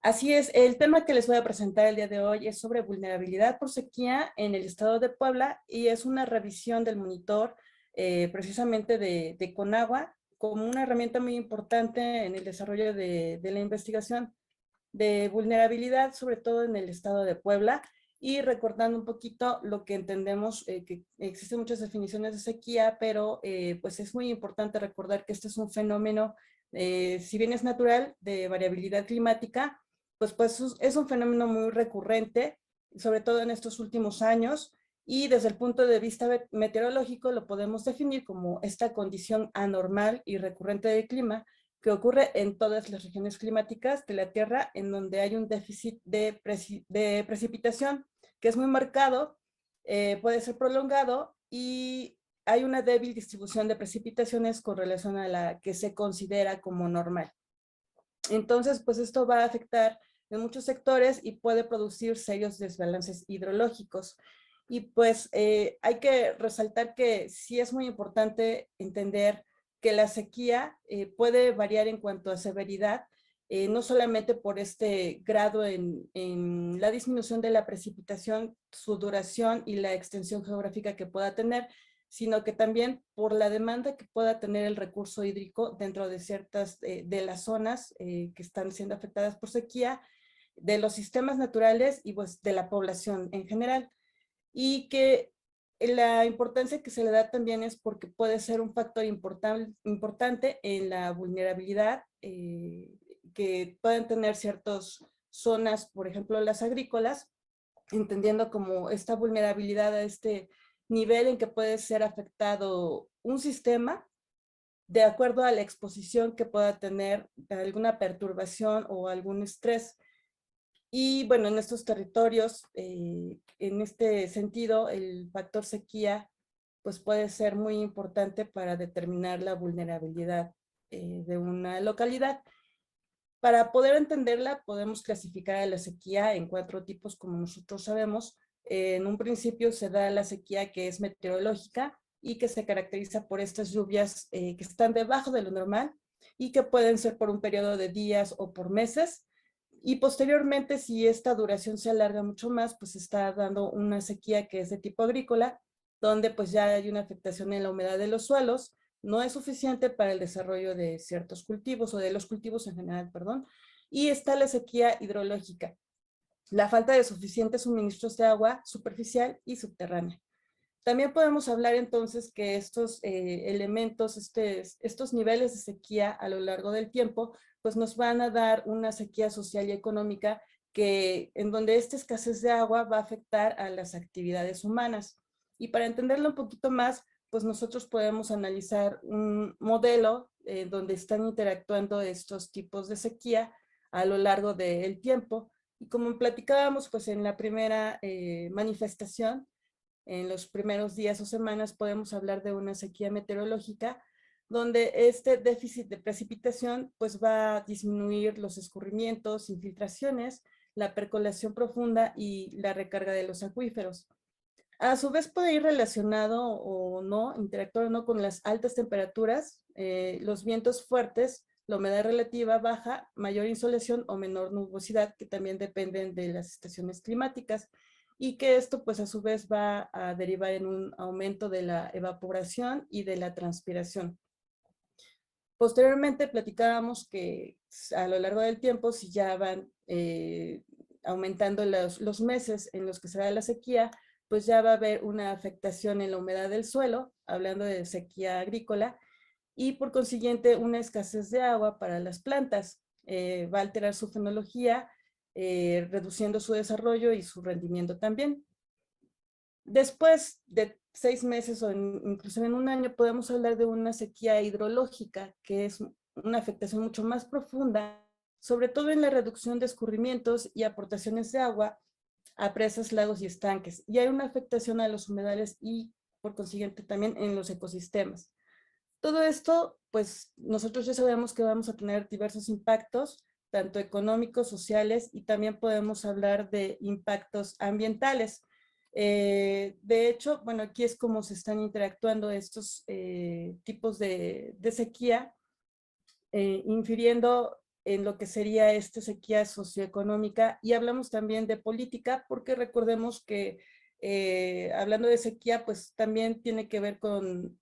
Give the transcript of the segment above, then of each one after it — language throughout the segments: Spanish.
Así es, el tema que les voy a presentar el día de hoy es sobre vulnerabilidad por sequía en el estado de Puebla y es una revisión del monitor precisamente de Conagua como una herramienta muy importante en el desarrollo de la investigación de vulnerabilidad, sobre todo en el estado de Puebla, y recordando un poquito lo que entendemos, que existen muchas definiciones de sequía, pero pues es muy importante recordar que este es un fenómeno, si bien es natural, de variabilidad climática, pues es un fenómeno muy recurrente, sobre todo en estos últimos años, y desde el punto de vista meteorológico lo podemos definir como esta condición anormal y recurrente del clima que ocurre en todas las regiones climáticas de la Tierra en donde hay un déficit de precipitación que es muy marcado, puede ser prolongado y hay una débil distribución de precipitaciones con relación a la que se considera como normal. Entonces, pues esto va a afectar en muchos sectores y puede producir serios desbalances hidrológicos. Y pues hay que resaltar que sí es muy importante entender que la sequía puede variar en cuanto a severidad, no solamente por este grado en la disminución de la precipitación, su duración y la extensión geográfica que pueda tener, sino que también por la demanda que pueda tener el recurso hídrico dentro de ciertas de las zonas que están siendo afectadas por sequía, de los sistemas naturales y pues de la población en general. Y que la importancia que se le da también es porque puede ser un factor importante en la vulnerabilidad que pueden tener ciertas zonas, por ejemplo las agrícolas, entendiendo como esta vulnerabilidad a este nivel en que puede ser afectado un sistema de acuerdo a la exposición que pueda tener alguna perturbación o algún estrés. Y bueno, en estos territorios, en este sentido, el factor sequía pues puede ser muy importante para determinar la vulnerabilidad de una localidad. Para poder entenderla, podemos clasificar a la sequía en 4 tipos, como nosotros sabemos. En un principio se da la sequía que es meteorológica y que se caracteriza por estas lluvias que están debajo de lo normal y que pueden ser por un periodo de días o por meses. Y posteriormente, si esta duración se alarga mucho más, pues está dando una sequía que es de tipo agrícola, donde pues ya hay una afectación en la humedad de los suelos, no es suficiente para el desarrollo de ciertos cultivos o de los cultivos en general, perdón, y está la sequía hidrológica, la falta de suficientes suministros de agua superficial y subterránea. También podemos hablar entonces que estos elementos, estos niveles de sequía a lo largo del tiempo, pues nos van a dar una sequía social y económica que en donde esta escasez de agua va a afectar a las actividades humanas. Y para entenderlo un poquito más, pues nosotros podemos analizar un modelo donde están interactuando estos tipos de sequía a lo largo del tiempo. Y como platicábamos, pues en la primera manifestación, en los primeros días o semanas podemos hablar de una sequía meteorológica donde este déficit de precipitación pues va a disminuir los escurrimientos, infiltraciones, la percolación profunda y la recarga de los acuíferos. A su vez puede ir relacionado o no, interactuar o no con las altas temperaturas, los vientos fuertes, la humedad relativa baja, mayor insolación o menor nubosidad, que también dependen de las estaciones climáticas, y que esto pues a su vez va a derivar en un aumento de la evaporación y de la transpiración. Posteriormente platicábamos que a lo largo del tiempo, si ya van aumentando los meses en los que se da la sequía, pues ya va a haber una afectación en la humedad del suelo, hablando de sequía agrícola, y por consiguiente una escasez de agua para las plantas. Va a alterar su fenología, reduciendo su desarrollo y su rendimiento también. Después de 6 meses o incluso en un año podemos hablar de una sequía hidrológica, que es una afectación mucho más profunda, sobre todo en la reducción de escurrimientos y aportaciones de agua a presas, lagos y estanques. Y hay una afectación a los humedales y por consiguiente también en los ecosistemas. Todo esto, pues nosotros ya sabemos que vamos a tener diversos impactos, tanto económicos, sociales, y también podemos hablar de impactos ambientales. De hecho, bueno, aquí es como se están interactuando estos tipos de sequía, infiriendo en lo que sería esta sequía socioeconómica, y hablamos también de política, porque recordemos que hablando de sequía, pues también tiene que ver con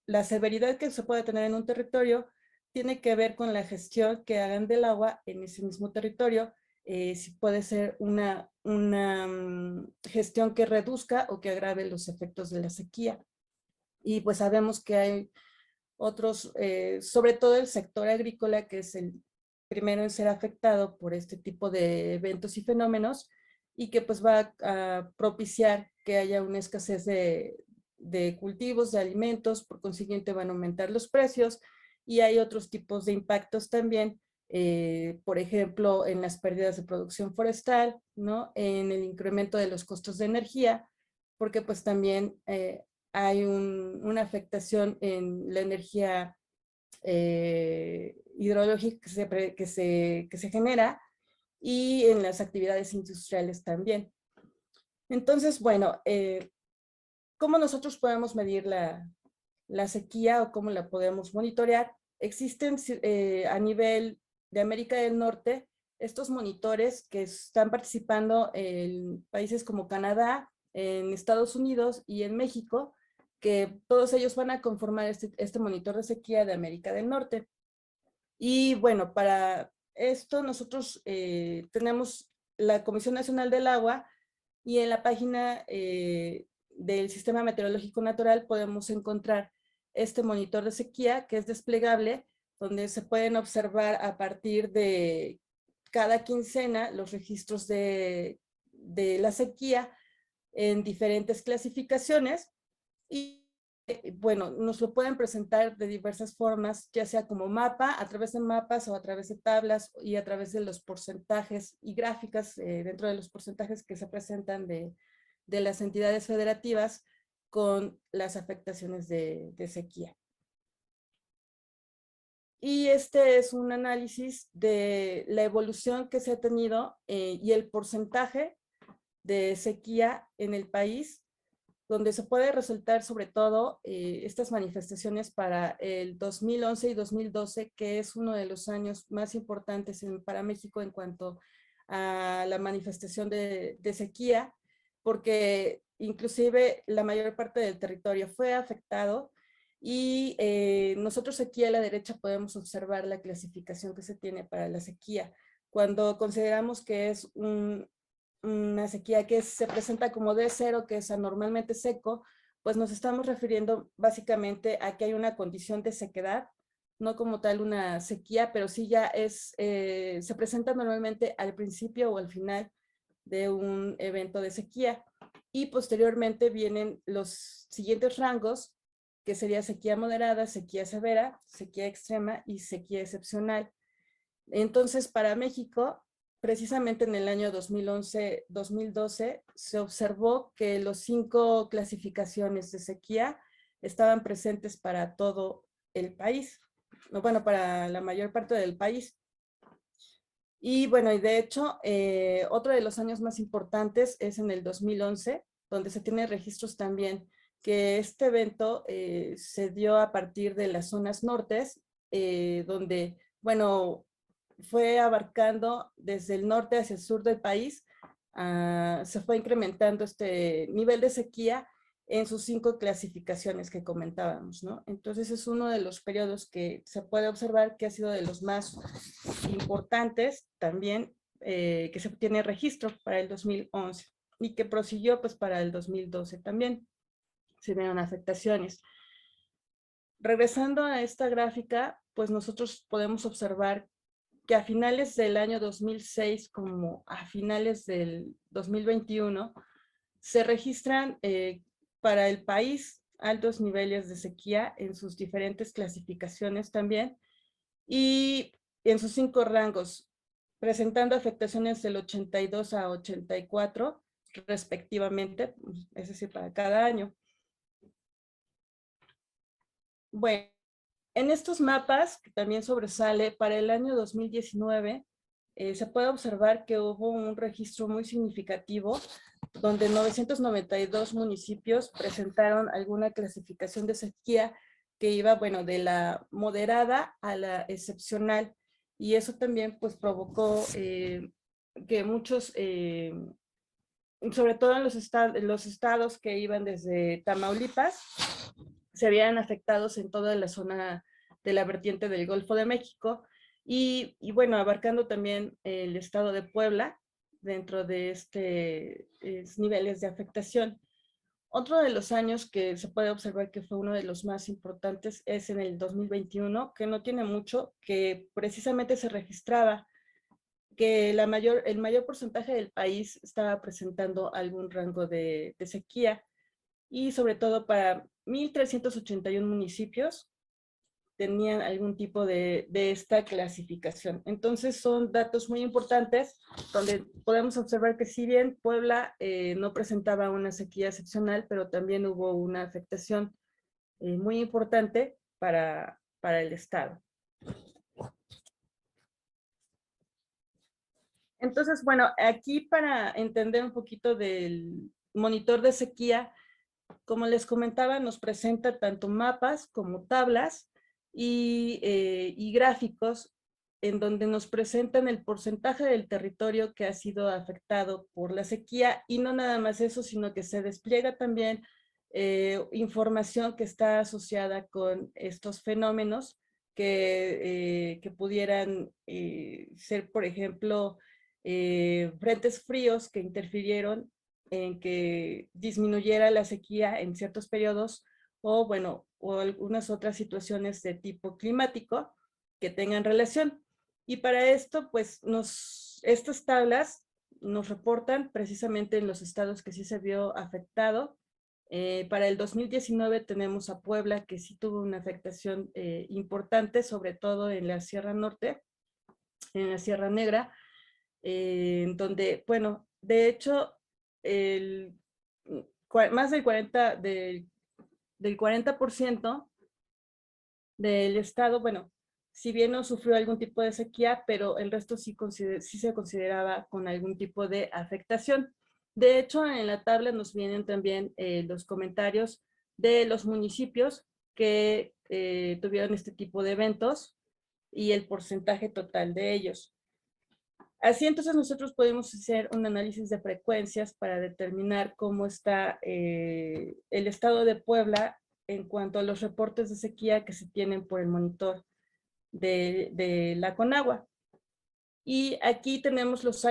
la severidad que se puede tener en un territorio, tiene que ver con la gestión que hagan del agua en ese mismo territorio, si puede ser una gestión que reduzca o que agrave los efectos de la sequía. Y pues sabemos que hay otros, sobre todo el sector agrícola, que es el primero en ser afectado por este tipo de eventos y fenómenos, y que pues va a propiciar que haya una escasez de cultivos, de alimentos, por consiguiente van a aumentar los precios, y hay otros tipos de impactos también, por ejemplo, en las pérdidas de producción forestal, ¿no? En el incremento de los costos de energía, porque pues también hay una afectación en la energía hidrológica que se genera, y en las actividades industriales también. Entonces, bueno, ¿cómo nosotros podemos medir la sequía o cómo la podemos monitorear? Existen a nivel de América del Norte estos monitores que están participando en países como Canadá, en Estados Unidos y en México, que todos ellos van a conformar este monitor de sequía de América del Norte. Y bueno, para esto nosotros tenemos la Comisión Nacional del Agua, y en la página del Sistema Meteorológico Natural podemos encontrar este monitor de sequía que es desplegable, donde se pueden observar a partir de cada quincena los registros de la sequía en diferentes clasificaciones. Y bueno, nos lo pueden presentar de diversas formas, ya sea como mapa, a través de mapas o a través de tablas, y a través de los porcentajes y gráficas dentro de los porcentajes que se presentan de las entidades federativas con las afectaciones de sequía. Y este es un análisis de la evolución que se ha tenido y el porcentaje de sequía en el país, donde se puede resaltar sobre todo estas manifestaciones para el 2011 y 2012, que es uno de los años más importantes para México en cuanto a la manifestación de sequía, porque inclusive la mayor parte del territorio fue afectado. Y nosotros aquí a la derecha podemos observar la clasificación que se tiene para la sequía. Cuando consideramos que es una sequía que se presenta como D0, que es anormalmente seco, pues nos estamos refiriendo básicamente a que hay una condición de sequedad, no como tal una sequía, pero sí ya se presenta normalmente al principio o al final de un evento de sequía. Y posteriormente vienen los siguientes rangos, que sería sequía moderada, sequía severa, sequía extrema y sequía excepcional. Entonces, para México, precisamente en el año 2011-2012, se observó que los 5 clasificaciones de sequía estaban presentes para todo el país, bueno, para la mayor parte del país. Y bueno, y de hecho, otro de los años más importantes es en el 2011, donde se tienen registros también que este evento se dio a partir de las zonas nortes, donde, bueno, fue abarcando desde el norte hacia el sur del país, se fue incrementando este nivel de sequía en sus 5 clasificaciones que comentábamos, ¿no? Entonces es uno de los periodos que se puede observar que ha sido de los más importantes también, que se tiene registro para el 2011 y que prosiguió pues para el 2012 también. Se vieron afectaciones. Regresando a esta gráfica, pues nosotros podemos observar que a finales del año 2006 como a finales del 2021 se registran para el país altos niveles de sequía en sus diferentes clasificaciones también, y en sus 5 rangos, presentando afectaciones del 82 a 84 respectivamente, es decir, para cada año. Bueno, en estos mapas, que también sobresale para el año 2019, se puede observar que hubo un registro muy significativo, donde 992 municipios presentaron alguna clasificación de sequía que iba, bueno, de la moderada a la excepcional. y eso también pues provocó que muchos, sobre todo en los estados que iban desde Tamaulipas, se vieran afectados en toda la zona de la vertiente del Golfo de México y bueno, abarcando también el estado de Puebla dentro de estos niveles de afectación. Otro de los años que se puede observar que fue uno de los más importantes es en el 2021, que no tiene mucho, que precisamente se registraba que el mayor porcentaje del país estaba presentando algún rango de sequía y sobre todo para 1,381 municipios tenían algún tipo de esta clasificación. Entonces son datos muy importantes donde podemos observar que si bien Puebla no presentaba una sequía excepcional, pero también hubo una afectación muy importante para el estado. Entonces, bueno, aquí para entender un poquito del monitor de sequía, como les comentaba, nos presenta tanto mapas como tablas y gráficos en donde nos presentan el porcentaje del territorio que ha sido afectado por la sequía y no nada más eso, sino que se despliega también información que está asociada con estos fenómenos que pudieran ser, por ejemplo, frentes fríos que interfirieron en que disminuyera la sequía en ciertos periodos o, bueno, o algunas otras situaciones de tipo climático que tengan relación. Y para esto, pues, estas tablas nos reportan precisamente en los estados que sí se vio afectado. Para el 2019 tenemos a Puebla, que sí tuvo una afectación importante, sobre todo en la Sierra Norte, en la Sierra Negra, donde, bueno, de hecho, el, más del 40% del estado, bueno, si bien no sufrió algún tipo de sequía, pero el resto sí se consideraba con algún tipo de afectación. De hecho, en la tabla nos vienen también los comentarios de los municipios que tuvieron este tipo de eventos y el porcentaje total de ellos. Así entonces nosotros podemos hacer un análisis de frecuencias para determinar cómo está el estado de Puebla en cuanto a los reportes de sequía que se tienen por el monitor de la Conagua. Y aquí tenemos los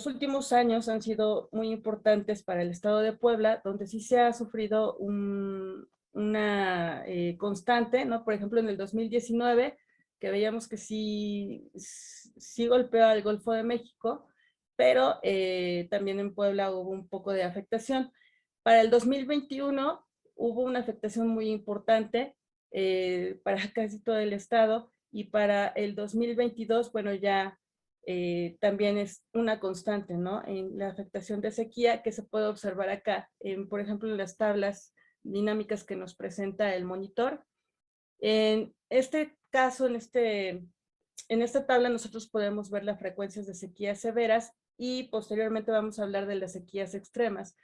últimos años han sido muy importantes para el estado de Puebla, donde sí se ha sufrido una constante, ¿no? Por ejemplo, en el 2019, que veíamos que sí golpeó al Golfo de México, pero también en Puebla hubo un poco de afectación. Para el 2021 hubo una afectación muy importante para casi todo el estado, y para el 2022, bueno, ya también es una constante, ¿no? En la afectación de sequía que se puede observar acá, por ejemplo, en las tablas dinámicas que nos presenta el monitor. En este caso, en esta tabla nosotros podemos ver las frecuencias de sequías severas y posteriormente vamos a hablar de las sequías extremas,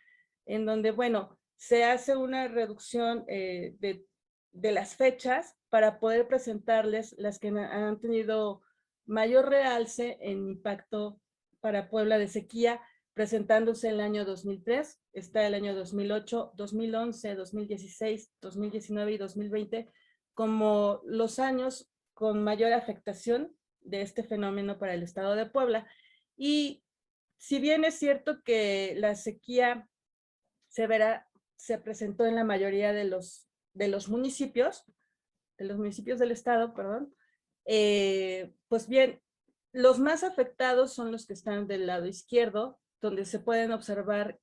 en donde, bueno, se hace una reducción de las fechas para poder presentarles las que han tenido mayor realce en impacto para Puebla de sequía, presentándose el año 2003, está el año 2008, 2011, 2016, 2019 y 2020 como los años con mayor afectación de este fenómeno para el estado de Puebla. Y si bien es cierto que la sequía severa se presentó en la mayoría de los municipios del estado, perdón, pues bien, los más afectados son los que están del lado izquierdo, donde se pueden observar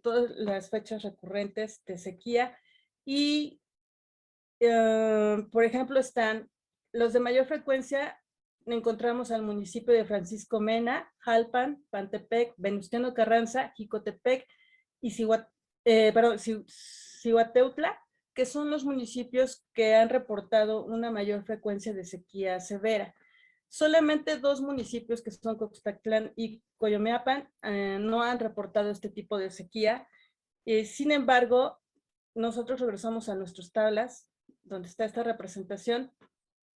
todas las fechas recurrentes de sequía y, por ejemplo, están los de mayor frecuencia. Encontramos al municipio de Francisco Mena, Jalpan, Pantepec, Venustiano Carranza, Jicotepec y Cihuateutla, que son los municipios que han reportado una mayor frecuencia de sequía severa. Solamente 2 municipios, que son Coxtaclán y Coyomeapan, no han reportado este tipo de sequía. Sin embargo, nosotros regresamos a nuestras tablas, donde está esta representación,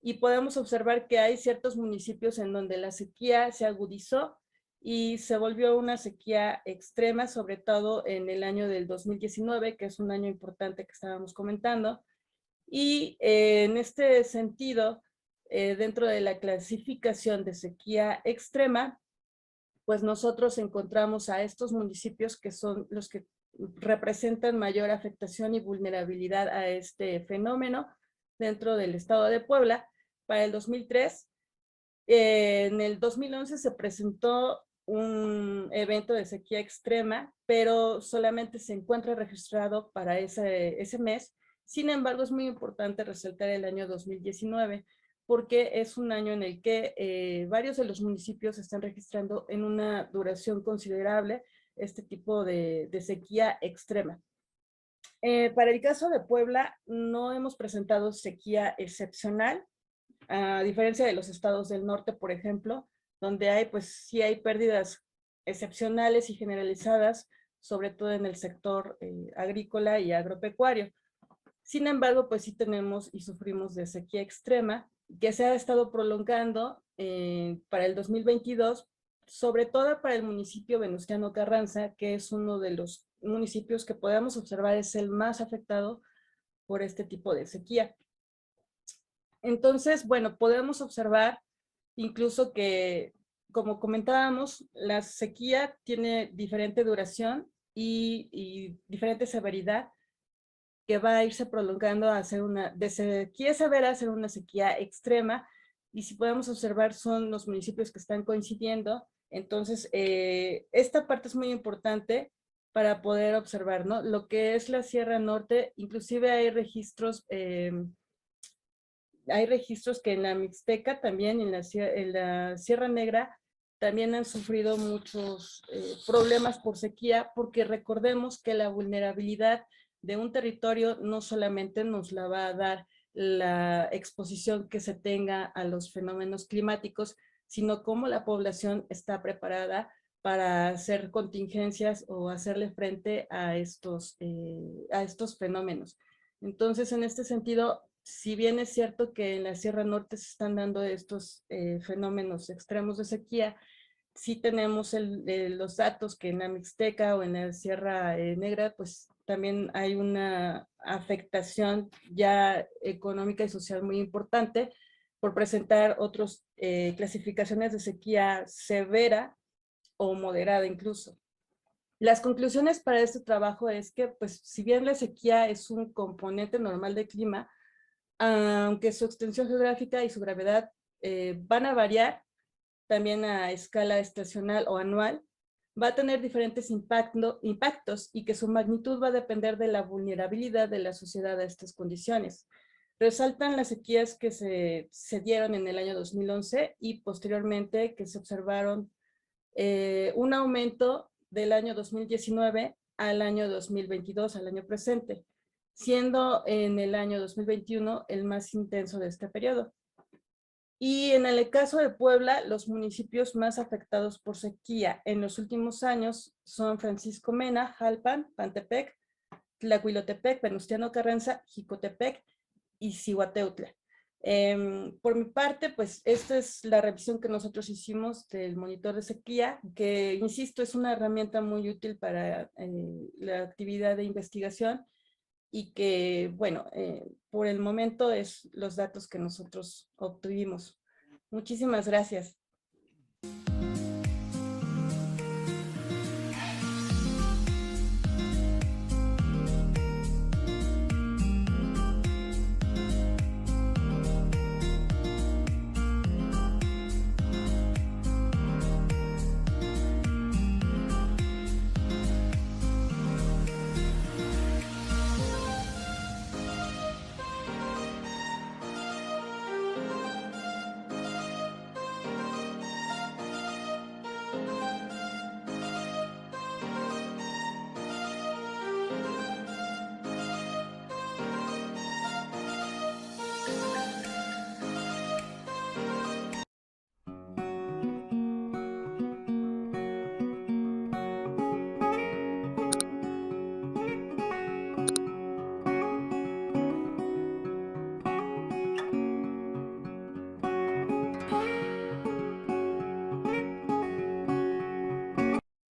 y podemos observar que hay ciertos municipios en donde la sequía se agudizó y se volvió una sequía extrema, sobre todo en el año del 2019, que es un año importante que estábamos comentando. Y en este sentido, dentro de la clasificación de sequía extrema, pues nosotros encontramos a estos municipios que son los que representan mayor afectación y vulnerabilidad a este fenómeno dentro del estado de Puebla. Para el 2003, en el 2011 se presentó un evento de sequía extrema, pero solamente se encuentra registrado para ese mes. Sin embargo, es muy importante resaltar el año 2019, porque es un año en el que varios de los municipios están registrando en una duración considerable este tipo de sequía extrema. Para el caso de Puebla, no hemos presentado sequía excepcional, a diferencia de los estados del norte, por ejemplo, donde hay, pues sí hay pérdidas excepcionales y generalizadas, sobre todo en el sector agrícola y agropecuario. Sin embargo, pues sí tenemos y sufrimos de sequía extrema, que se ha estado prolongando para el 2022, sobre todo para el municipio Venustiano Carranza, que es uno de los municipios que podemos observar es el más afectado por este tipo de sequía. Entonces, bueno, podemos observar incluso que, como comentábamos, la sequía tiene diferente duración y diferente severidad, que va a irse prolongando a ser de sequía severa a ser una sequía extrema, y si podemos observar son los municipios que están coincidiendo. Entonces, esta parte es muy importante para poder observar, ¿no? Lo que es la Sierra Norte, inclusive hay registros que en la Mixteca también, en la Sierra Negra, también han sufrido muchos problemas por sequía, porque recordemos que la vulnerabilidad de un territorio no solamente nos la va a dar la exposición que se tenga a los fenómenos climáticos, sino cómo la población está preparada para hacer contingencias o hacerle frente a estos fenómenos. Entonces, en este sentido, si bien es cierto que en la Sierra Norte se están dando estos fenómenos extremos de sequía, sí tenemos los datos que en la Mixteca o en la Sierra Negra, pues también hay una afectación ya económica y social muy importante por presentar otras clasificaciones de sequía severa o moderada incluso. Las conclusiones para este trabajo es que, pues, si bien la sequía es un componente normal del clima, aunque su extensión geográfica y su gravedad van a variar también a escala estacional o anual, va a tener diferentes impactos y que su magnitud va a depender de la vulnerabilidad de la sociedad a estas condiciones. Resaltan las sequías que se dieron en el año 2011 y posteriormente que se observaron un aumento del año 2019 al año 2022, al año presente, siendo en el año 2021 el más intenso de este periodo. Y en el caso de Puebla, los municipios más afectados por sequía en los últimos años son Francisco Mena, Jalpan, Pantepec, Tlahuilotepec, Venustiano Carranza, Jicotepec y Cihuateutla. Por mi parte, pues esta es la revisión que nosotros hicimos del monitor de sequía, que, insisto, es una herramienta muy útil para la actividad de investigación y que, bueno, por el momento es los datos que nosotros obtuvimos. Muchísimas gracias.